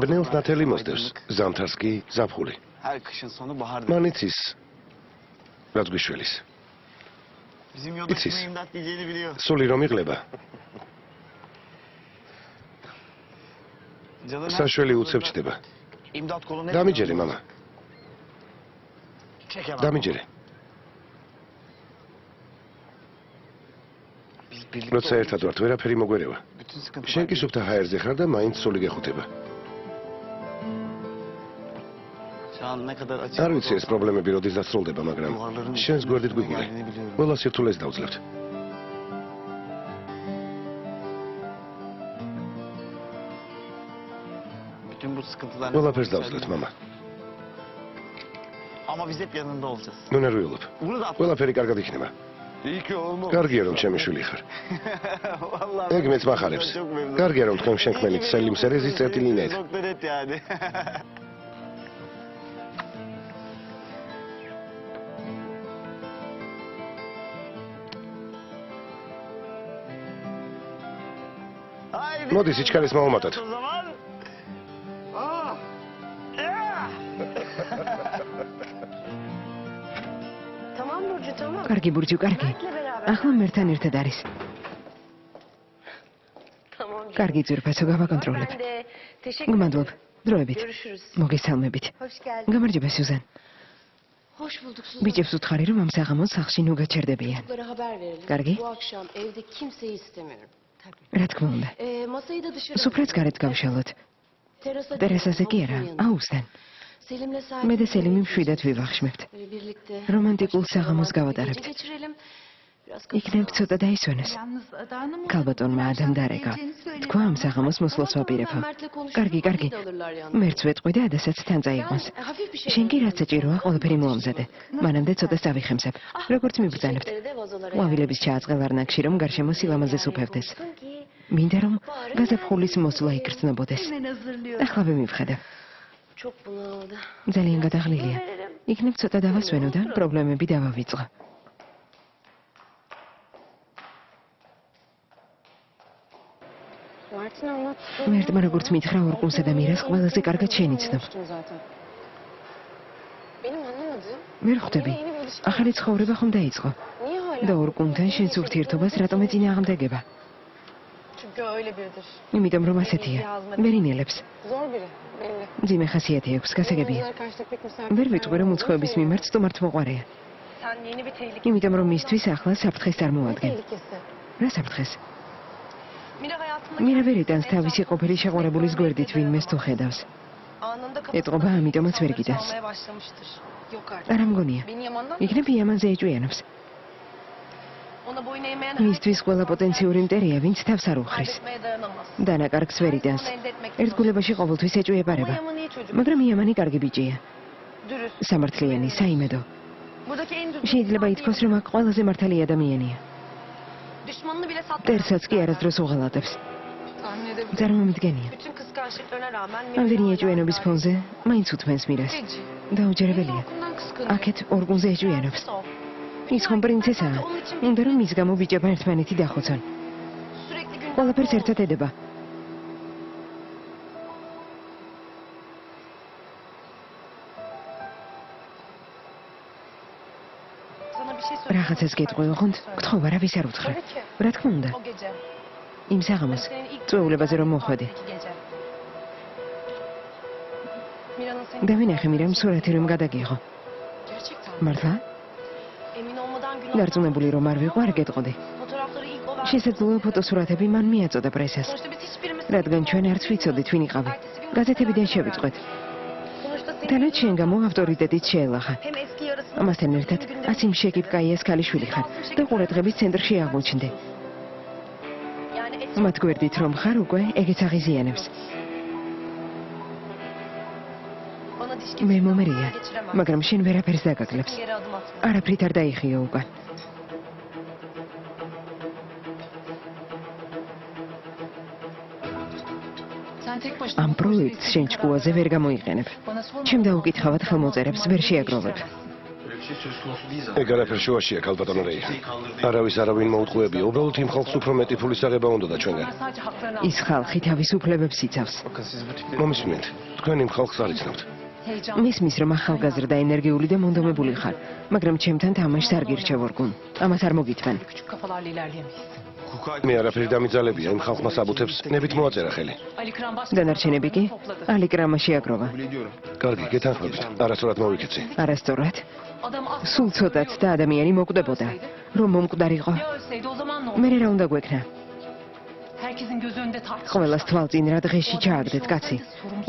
ბნელს ნათელი მოსდევს, ზამთარს კი ზაფხული. მანიცის, რაც გვიშველის. იცის, სული რომ იღლება. საშველი უცებ ჩდება. დამიჯერე, მამა. დამიჯერე. როცა ერთად ვართ, ვერაფერი მოგვერევა. შენ კი სუფთა ჰაერზე ხარ და მაინც სული გეხუთება. არ ვიცი ეს პრობლემები როდის დასრულდება, მაგრამ შენს გვერდით გვიგული. ყველა სირთულეს დავძლევთ. ყველაფერს დავძლევთ, მამა.
Ama biz hep yanında olacağız.
ნუ ნერვიულობ. ყველაფერი კარგად იქნება. კარგია რომ ჩემი შვილი ხარ. ეგ მეც მახარებს. კარგია რომ თქვენ შენქმნით სელიმ სერეზის წერტილინეთ. მოდი სიჩქარეს მოვამატოთ.
კარგი ბურჯი, კარგი. ახლა მერთან ერთად არის. კარგი ძვირფასო გავაკონტროლებ. გმადლობ. დროებით. მოგესალმებით. გამარჯობა სუზან. ბიჭებს უთხარი რომ ამ საღამოს სახლში ნუ გაჩერდებიან. კარგი? რა თქმა უნდა. სუფრაც გარეთ გავშალოთ. ტერასაზე კი არა, აუზთან. მე და სელიმი მშვიდად ვივახშმებთ. რომანტიკულ საღამოს გავატარებთ. იქნებ ცოტა დაისვენოს. ქალბატონმა ადამ დარეკა. თქვა ამ საღამოს მოსვლას ვაპირებო. კარგი, კარგი. მერც ვეტყვი და ადასაც თან წაიყვანს. შენ კი რაც საჭიროა, ყველაფერი მოამზადე. მანამდე ცოტა სავიხემსებ. როგორც მიბრძანებთ. ყვავილების ჩააწყელ არნაკში, რომ გარშემო სილამაზეს უფევდეს. მინდა რომ გაზაფხულის მოსვლა იგრძნობოდეს. ახლავე მივხედავ. ძალიან გადაღლილია. იქნებ ცოტა დავასვენო და პრობლემები დავავიწყო. მერტმა როგორც მითხრა ორკუნსა და მირას ყველაზე კარგად შენ იცნობ. მე ხვდები, ახალი ცხოვრება ხომ დაიწყო. და ორკუნთან შენს ურთიერთობას რატომ ეწინააღმდეგება? იმიტომ რომ ასეთია, ვერ ინელებს. ძიმე ხასიათი აქვს, გასაგებია. ვერ ვიტყვი რომ უცხოების მიმართ სტუმართ მოყვარეა. იმიტომ რომ მისთვის ახლა საფრთხეს წარმოადგენ. რა საფრთხეს? მირა ვერ იტანს თავისი ყოფილი შეყვარებულის გვერდით ვინმეს თუ ხედავს. ეტყობა ამიტომაც ვერ გიტანს. არა მგონია. იქნებ იამანზე ეჭვიანობს. მისთვის ყველა პოტენციური მტერია, ვინც თავს არ უხრის. დანაკარგს ვერ იტანს. ერთგულებაში ყოველთვის ეჭვიებარება. მაგრამ იამანი კარგი ბიჭია. სამართლიანი, საიმედო. შეიძლება ითქვას, რომ აქ ყველაზე მართალი ადამიანია. ტერსაც კი არასდროს უღალატებს. წარმომიდგენია. ამდენი ეჭვიანობის ფონზე მაინც უთმენს მირას. დაუჯერებელია. აქეთ ორგუნზე ეჭვიანობს. ის ხომ პრინცესაა. უნდა რომ მის გამო ბიჭებმა ერთმანეთი დახოცონ. ყველაფერს ერთად ედება. რაღაცას გეტყვი, ოღონდ გთხოვ არავის არ უთხრა. რა თქმა უნდა. იმ საღამოს წვეულებაზე რომ მოხვედი. დავინახე მირამ სურათი რომ გადაგიღო. მართლა? დარწმუნებული რომ არ ვიყო, არ გეტყოდი. შესაძლოა ფოტოსურათები მან მიაწოდა პრესას. რადგან ჩვენ არც ვიცოდით ვინ იყავი. გაზეთებიდან შევიწყვეთ. თანაც შენ გამო ავტორიტეტით შეელახა. ამასთან ერთად ასიმ შეკიპკაიას ქალიშვილი ხარ და ყურადღების ცენტრში აღმოჩნდი. მათ გვერდით რომ ხარ უკვე ეგეც აღიზიანებს. მე მომერია, მაგრამ შენ ვერაფერს დაგაკლებს. არაფრით არ დაიხიო უკან. ამ პროექტს შენ ჭკუაზე ვერ გამოიყენებ. ჩემ დაუკითხავად ხელმოწერებს ვერ შეაგროვებ.
ეგ არაფერ შუაშია, ქალბატონო რეი. არავის არავინ მოუტყუებია, უბრალოდ იმ ხალხს უფრო მეტი ფულის აღება უნდა და ჩვენგან.
ის ხალხი თავის უფლებებს იცავს.
მომისმენთ, თქვენ იმ ხალხს არ იცნობთ.
მისმის რომ ახალგაზრდა ენერგიული და მონდომებული ხარ, მაგრამ ჩემთან თამაშს არ გირჩევ ორგუნ. ამას არ მოგითმენ.
მე არაფერი დამიძალებია, იმ ხალხმა საბუთებს ნებით მოაწერა ხელი.
დანარჩენები კი ალიკრამა შეაგროვა.
კარგი, გეთანხმებით, არასწორად მოვიქეცი.
არასწორად? სულ ცოტაც და ადამიანი მოკვდებოდა. რომ მომკვდარიყო. მე რა უნდა გვექნა? ყველას თვალწინ რა დღეში ჩააგდეთ, კაცი.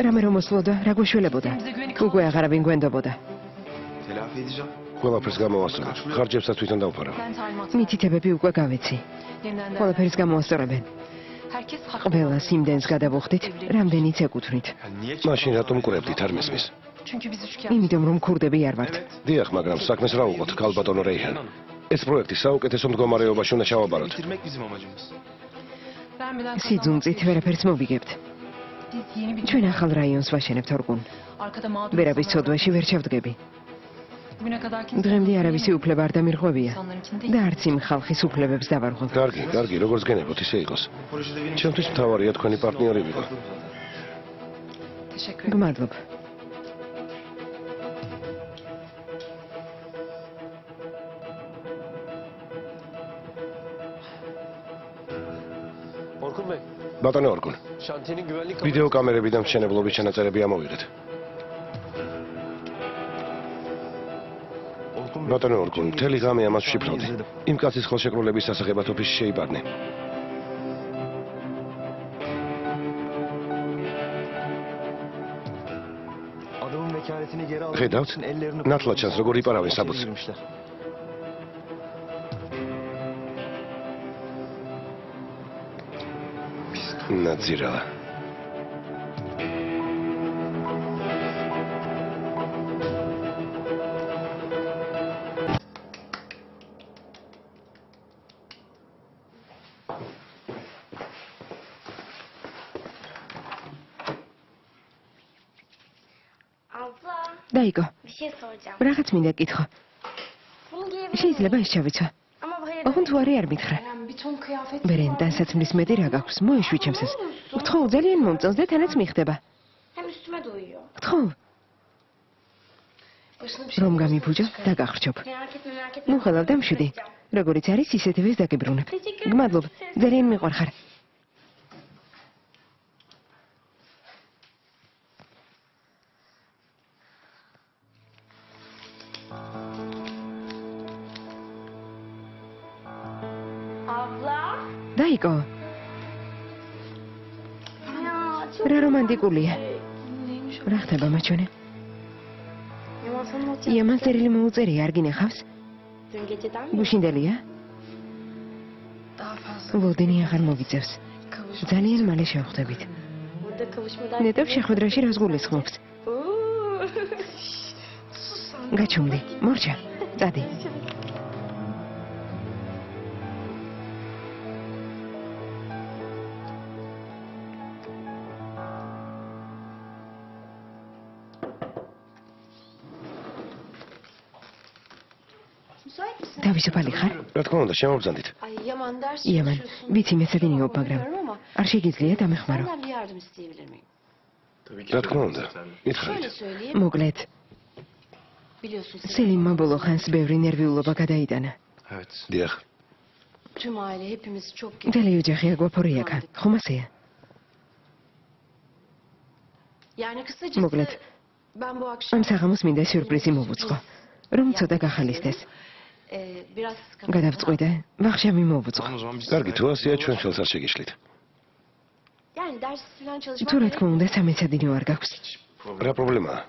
რამე რომ მოსვლოდა, რა გვეშველებოდა. უკვე აღარავინ გვენდობოდა.
ყველაფერს გამოვასწორებ. ხარჯებსაც თვითონ დავფარავ.
მითითებები უკვე გავეცი. ყველაფერს გამოასწორებენ. ყველას იმდენს გადავუხდით, რამდენიც ეკუთვნით.
მაშინ რატომ მკურებდით, არ მესმის?
იმიტომ რომ ქურდები არ ვართ.
დიახ, მაგრამ საქმეს რა უყოთ, ქალბატონო რეიჰან. ეს პროექტი საუკეთესო მდგომარეობაში უნდა ჩავაბაროთ.
სიძუნწით ვერაფერს მოვიგებთ. ჩვენ ახალ რაიონს ვაშენებთ ორგუნ. ვერაფრის ცოდვაში ვერ ჩავდგები. დღემდე არავისი უფლება არ დამირღვევია და არც იმ ხალხის უფლებებს დავარღვევ.
კარგი, როგორც გენებოთ, ისე იყოს. ჩემთვის მთავარია თქვენი პარტნიორი ვიყო.
გმადლობ.
ბატონო ორგუნ. ვიდეო კამერებიდან მშენებლობის ჩანაწერები ამოვიღეთ. ბატონო ორგუნ, მთელი ღამე ამას ვშიფრავდი. იმ კაცის ხელშეკრულების სასახებად ოფისში შეიბარნე. ხედავთ? ნათლად ჩანს, როგორ იპარავენ საბუთს. ნაძირალა.
დაიგო. რაღაც მინდა გითხო. შეიძლება ის ჩავიცვა. ოღონდ თუ არ მითხრა. ბერენ დასაცმლის მეტი რა გაქვს? მოიშვიჩემს ეს. გთხოვ, ძალიან მომწონს და თანაც მიხდება. გთხოვ. რომ გამიფუჭო და გახრჩობ. ნუ ხელავ დამშვიდი. როგორიც არის, ისეთივე დაგიბრუნებ. გმადლობ, ძალიან მიყვარხარ. დაიკო. რა რომანტიკულია. რა ხდება მაჩვენე? იამანს წერილი მოუწერი, არ გინახავს? გუშინდელია? ვოლდენი აღარ მოგიწევს. ძალიან მალე შევხვდებით. ნეტავ შეხვედრაში რას გულისხმობს? გაჩუმდი, მორჩა, წადი. თავისუფალი ხარ?
რა თქმა უნდა, შემოვბრძანდით.
იამან, ვიცი მეცადინიო, მაგრამ არ შეგიძლია დამეხმარო.
რა თქმა უნდა, მითხარით.
მოკლედ, სელიმმა ბოლო ხანს ბევრი ნერვიულობა გადაიტანა.
დიახ.
მთელი ოჯახი აგვაფორიაკა, ხომ ასეა? მოკლედ, ამ საღამოს მინდა სიურპრიზი მოვუწყო, რომ ცოტა გახალისდეს. გადავწყვიტე, ვახშამი მოვუწყო.
კარგი, თუ ასეა, ჩვენ ხელს არ შეგიშლით.
თუ რა თქმა უნდა, სამეცადინო არ გაქვს.
რა პრობლემაა?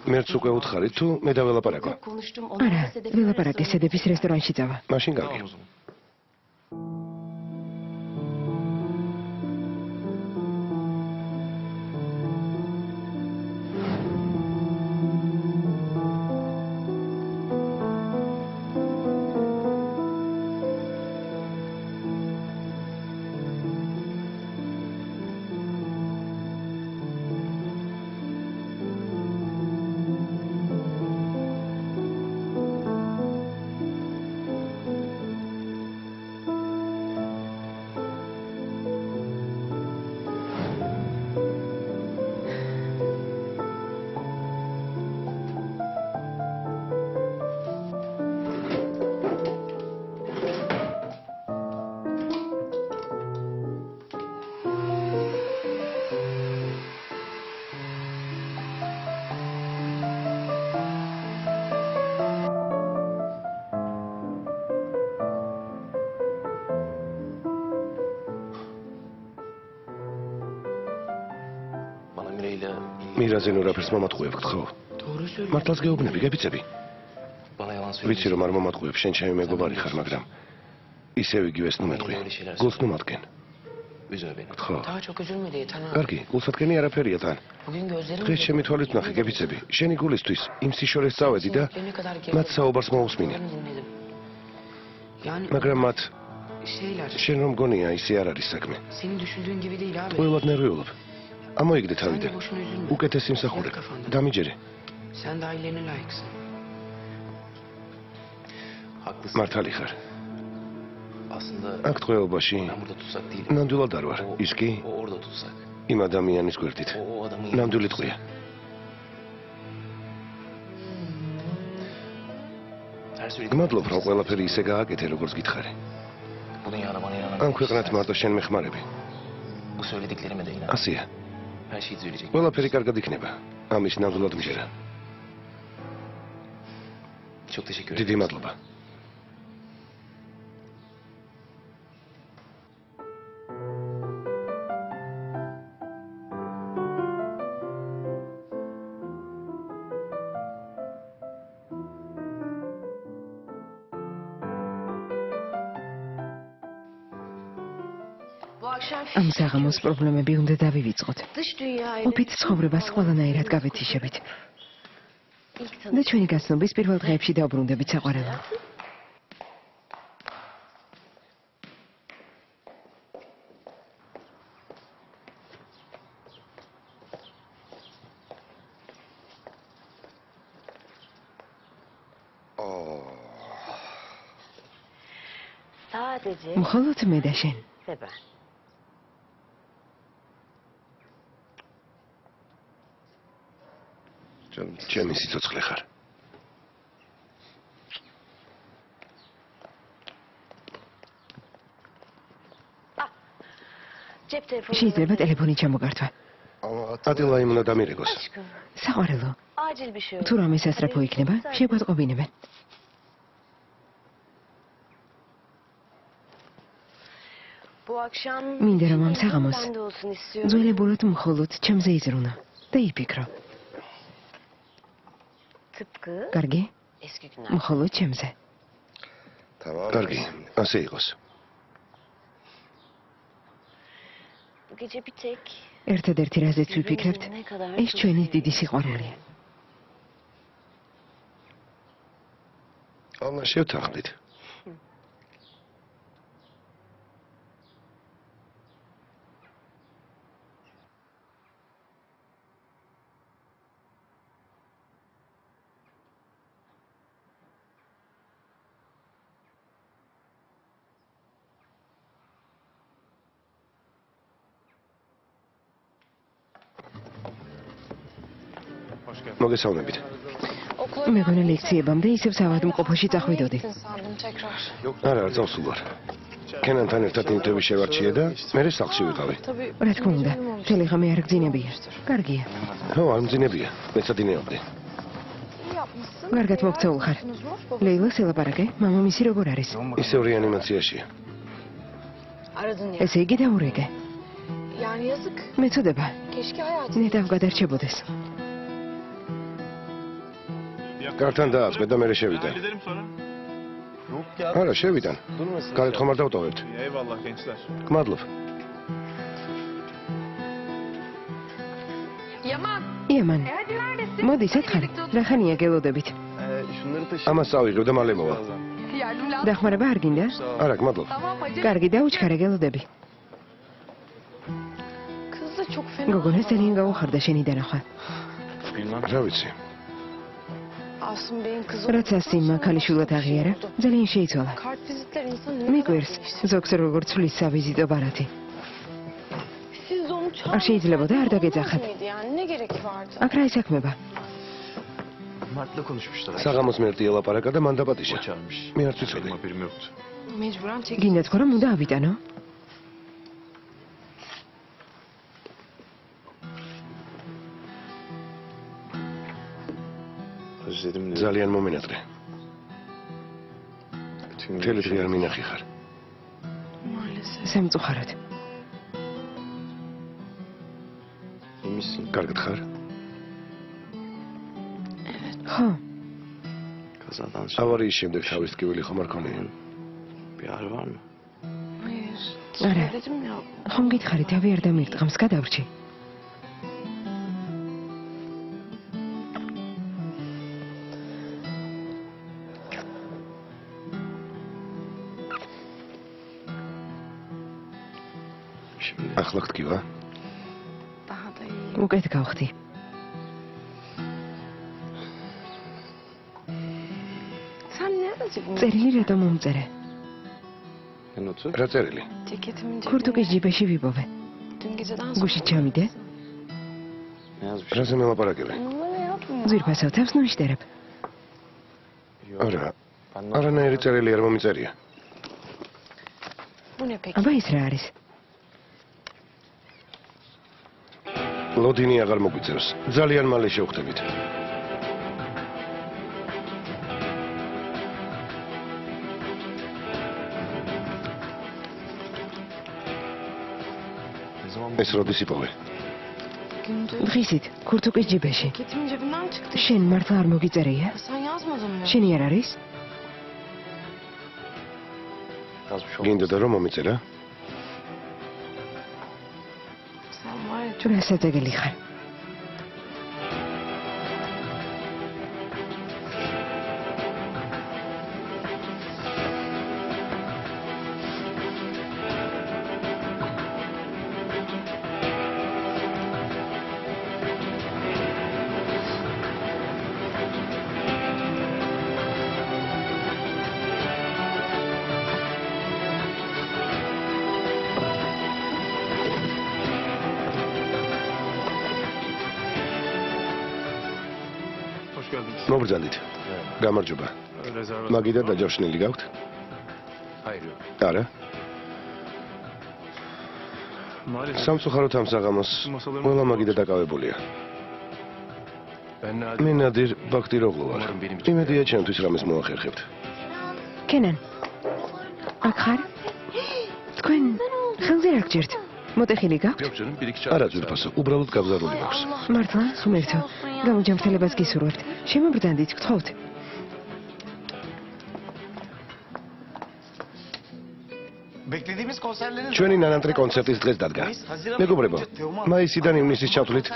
მერც უკვე უთხარით თუ მე დაველაპარაკო?
არა, ველაპარაკე სედების რესტორანში წავა.
მაშინ კარგი. მირაზე ნურაფერს მომატყუებ, გთხოვ. მართლაც გეუბნები, გებიცები. ვიცი რომ არ მომატყუებ, შენ ჩემი მეგობარი ხარ, მაგრამ ისევ იგივეს ნუ მეტყვი. გულს ნუ მატკენ. გთხოვ. კარგი, გულსატკენი არაფერია თან. დღეს ჩემი თვალით ნახე, გებიცები. შენი გულისთვის იმ სიშორეს წავედი და მათ საუბარს მოусმინე. მაგრამ მათ შენ რომ გონია, ისე არ არის საქმე. ყველად ნერვიულობ. ამოიგდე თავიდან. უკეთესი მსახურე. დამიჯერე. მართალი ხარ. აქ ტყვეობაში ნამდვილად არ ვარ. ის კი იმ ადამიანის გვერდით. ნამდვილი ტყვეა. გმადლობ, რომ ყველაფერი ისე გააკეთე, როგორც გითხარი. ამ ქვეყნად მარტო შენ მეხმარები. ასეა. ყველაფერი კარგად იქნება. ამის ნამდვილად მჯერა. დიდი მადლობა.
ამ საღამოს პრობლემები უნდა დავივიწყოთ. ოფით ცხოვრებას ყველანაირად გავეთიშებით. და ჩვენი გაცნობის პირველ დღეებში დავბრუნდებით საყვარელო. მხოლოდ მე და შენ.
ჩემი სიცოცხლე ხარ.
შეიძლება ტელეფონი ჩამოგართვა.
ადილაიმ უნდა დამირეკოს.
საყვარელო. თუ რამე სასწრაფო იქნება, შეგვატყობინებენ. მინდა რომ ამ საღამოს ძველებურად მხოლოდ ჩემზე იზრუნო და იფიქრო. კარგი? მხოლოდ ჩემზე.
კარგი, ასე იყოს.
ერთადერთი რაზეც ვიფიქრებთ, ეს ჩვენი დიდი სიყვარულია.
შევთანხმდით. მოგესალმებით.
მეგონა ლექციებამდე ისევ საავადმყოფოში წახვიდოდი.
არა, არ წავსულ ვარ. კენანთან ერთად ინტერვიუ შევარჩიე და მე სახლში ვიყავი.
რა თქმა უნდა, მთელი ღამე არ გძინებია. კარგია.
ხო, არ მძინებია. მეცადინეობდი.
კარგად მოგწეულ ხარ. ლეილას ელაპარაკე, მამამისი როგორ არის?
ისევ რეანიმაციაშია.
ესე იგი დაურეკე. მეწოდება. ნედავ გადარჩებოდეს.
კართან დაასვე და მე შევიდა. არა, შევიდან. გარეთ ხომ არ დავტოვებთ.
Eyvallah gençler.
გმადლობ.
იამან. მოდი, სათხარი. რა ხანია გელოდებით?
ამას წავიღებ და მალე მოვა.
დახმარება არ გინდა?
არა, გმადლობ.
კარგი, დაუჩქარე გელოდები. გოგონას ძალიან გაუხარდა შენი დანახვა.
რა ვიცი.
რაც ასიმ ქალიშვილად აღიარა, ძალიან შეიცვალა. მიგვერს, ზოგს როგორც ცვლის სავიზიტო ბარათი. არ შეიძლებოდა არ დაგეძახათ. აქ რა ისაქმება?
საღამოს მერტი ელაპარაკა და მან დაპატიჟა. მე არ ვიცოდი.
გინდა თქო რომ უნდა ავიტანო?
ძალიან მომინატრე. მთელი დღე არ მინახი ხარ.
სამწუხაროდ.
კარგად ხარ?
ხო.
ავარიის შემდეგ თავის ტკივილი ხომ არ ქონია?
არა. ხომ გითხარი თავი არ დამირტყამს გადავრჩი.
ახლა გტკივა?
უკეთ გავხდი. წერილი რატომ მომწერე?
რა წერილი?
ქურთუკის ჯიბეში ვიპოვე. გუშინ ჩავიდე?
რაზე მელაპარაკები?
ძვირფასო თავს ნუშტერებ.
არა, არანაირი წერილი არ მომიწერია.
აბა ის რა არის?
ლოდინი აღარ მოგვიწევს. ძალიან მალე შევხვდებით. ეს როდის იპოვე?
დღისით, ქურთუკის ჯიბეში. შენ მართლა არ მოგიწერია? შენი არ არის?
გინდა და რომ მომიწერა?
რა საძეგელი ხარ?
მოგბრძანდით. გამარჯობა. მაგიდა დაჯავშნილი გაქვთ? არა. სამწუხაროდ ამ საღამოს ყველა მაგიდა დაკავებულია. მე ნადირ ბაქტიროღლუ ვარ. იმედია ჩემთვის რამეს მოახერხებთ.
კენან. აქ ხარ? თქვენ ხელზე რა გჭირთ? მოტეხილი გაქვთ?
არა ძვირფასო, უბრალოდ გაბზარული მაქვს.
მართლა, ღმერთო, გამოჯანმრთელებას გისურვებთ. შემობრდანდით, გთხოვთ.
Beklediğimiz konserlerin
ჩვენი ნანანტრი კონცერტის დღეს დადგა. მეგობრებო, მაისიდან ივნისის ჩათვლით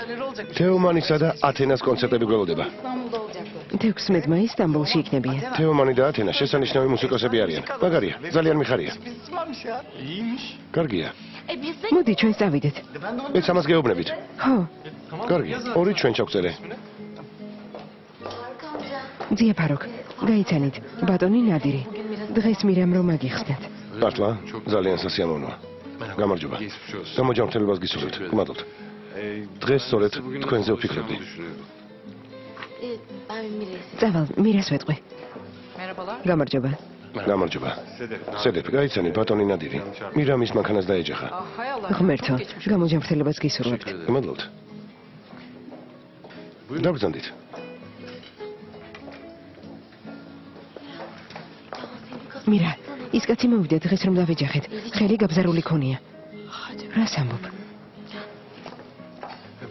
თეომანისა და ათენას კონცერტები გველოდება.
16 მაისს სტამბოლში იქნებიან.
თეომანი და ათენა შესანიშნავი მუსიკოსები არიან. მაგარია, ძალიან მიხარია.
Bismamış ya. İyiymiş.
კარგია.
მოდი ჩვენ წავიდეთ.
მეც ამას გეუბნებით.
ხო,
კარგი, ორი ჩვენ ჩავწერე.
ძიაფაროკ, გაიცანით, ბატონი ნადირი. დღეს მირამ რომ აგიხსნათ.
მართლა, ძალიან სასიამოვნოა. გამარჯობა. გამოჯანმრთელებას გისურვებთ. გმადლობთ. დღეს სწორედ თქვენზე ვფიქრობდი.
წავალ, მირას ვეტყვი. გამარჯობა.
გამარჯობა. სედეფ, გაიცანი ბატონი ნადირი. მირამ ის მანქანას დაეჯახა.
ღმერთო, გამოჯანმრთელებას გისურვებთ.
გმადლობთ. დაბრძანდით.
მირა, ის კაცი მოვიდა დღეს რომ დავეჯახეთ. ხელი გაბზარული ქონია. რას ამბობ?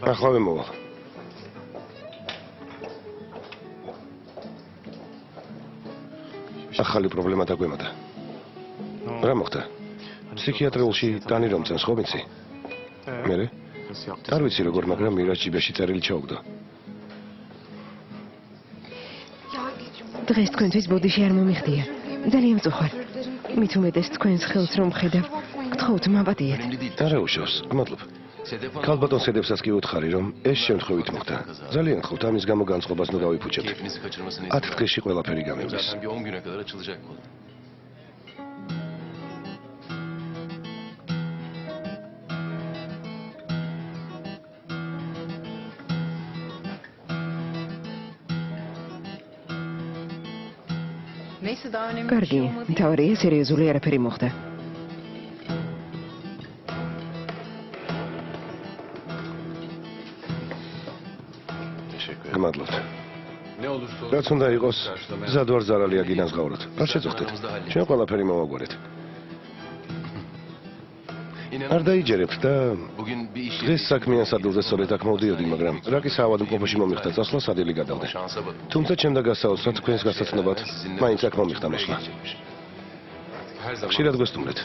ახლავე მოვალ. ახალი პრობლემა დაგვემატა. რა მოხდა? ფსიქიატრიულში ტანი რომ წენს ხო ვიცი? მერე? არ ვიცი როგორ, მაგრამ მირას ჯიბეში წერილი ჩაუგდო.
დღეს თქვენთვის ბოდიში არ მომიხდია. ძალიან მწუხვარ. მით უმეტეს თქვენს ხელს რომ ხედავ, გთხოვთ მაპატიეთ.
არა უშავს, გმადლობ. ქალბატონ სედევსაც კი უთხარი რომ ეს შემთხვევით მოხდა. ძალიან გთხოვთ ამის გამო განწყობას ნუ დავიფუჭებთ. 10 დღეში ყველაფერი გამივლის.
კარგი, მთავარია სერიოზული არაფერი მოხდა.
გმადლობთ. რაც უნდა იყოს, გზად ვარ ზარალია გინაზღავროთ. არ შეწუხდეთ. ჩვენ ყველაფერი მოვაგვარეთ. არ დაიჯერებთ და დღეს საქმიან სადულზე სწორედ აქ მოვდიოდი, მაგრამ რაკის ავადმყოფოში მომიხდა წასვლა სადილი გადავდე. თუმცა ჩემდა გასაოცრად თქვენს გასაცნობად მაინც აქ მომიხდა მოსვლა. ხშირად გვესტუმრეთ.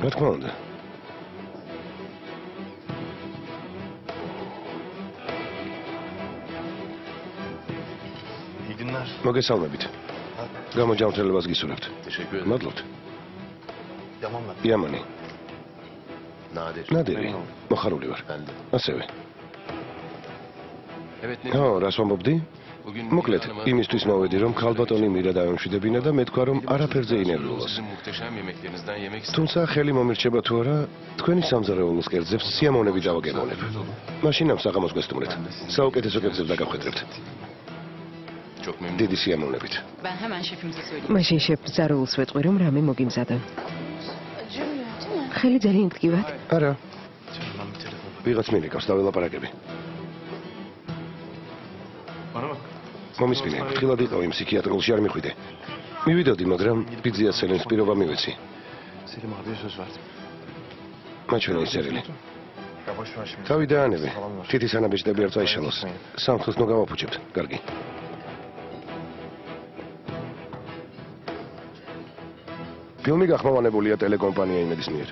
რა თქმა უნდა. მოგესალმებით. გამოჯანმრთელებას გისურვებთ. მადლობთ. იამანი. ნადირი. მოხარული ვარ. ასევე. ო, რას ვამბობდი? მოკლედ, იმისთვის მოვედი, რომ ქალბატონი მირა დავემშვიდებინა და მეთქვა, რომ არაფერზე ინერვიულოს. თუმცა ხელი მომირჩება თუ არა, თქვენი სამზარეულოს კერძებს სიამოვნები დავაგემოვნებ. მაშინ ამ საღამოს გვესტუმრეთ. საუკეთესო კერძებს დაგახვედრებთ. დიდი სიამოვნებით.
მაშინ შეფ ზარულს ვეტყვი რომ რამე მოგიმზადა. ხელი ძალიან გტკივათ?
არა. ვიღაც მინიკავს დაველაპარაკები. მომისმინე, ფრთხილად იყავ იმ ფსიქიატრიულში არ მიხვიდე. მივიდოდი, მაგრამ ბიძიაცელენს პირობა მივეცი. მაჩვენე ის წერილი. თავი დაანებე. თითის ანაბეჭდები არ წაიშალოს. სამხელს ნუ გავაფუჭებთ. კარგი. ფილმი გახმოვანებულია ტელეკომპანია იმედის მიერ.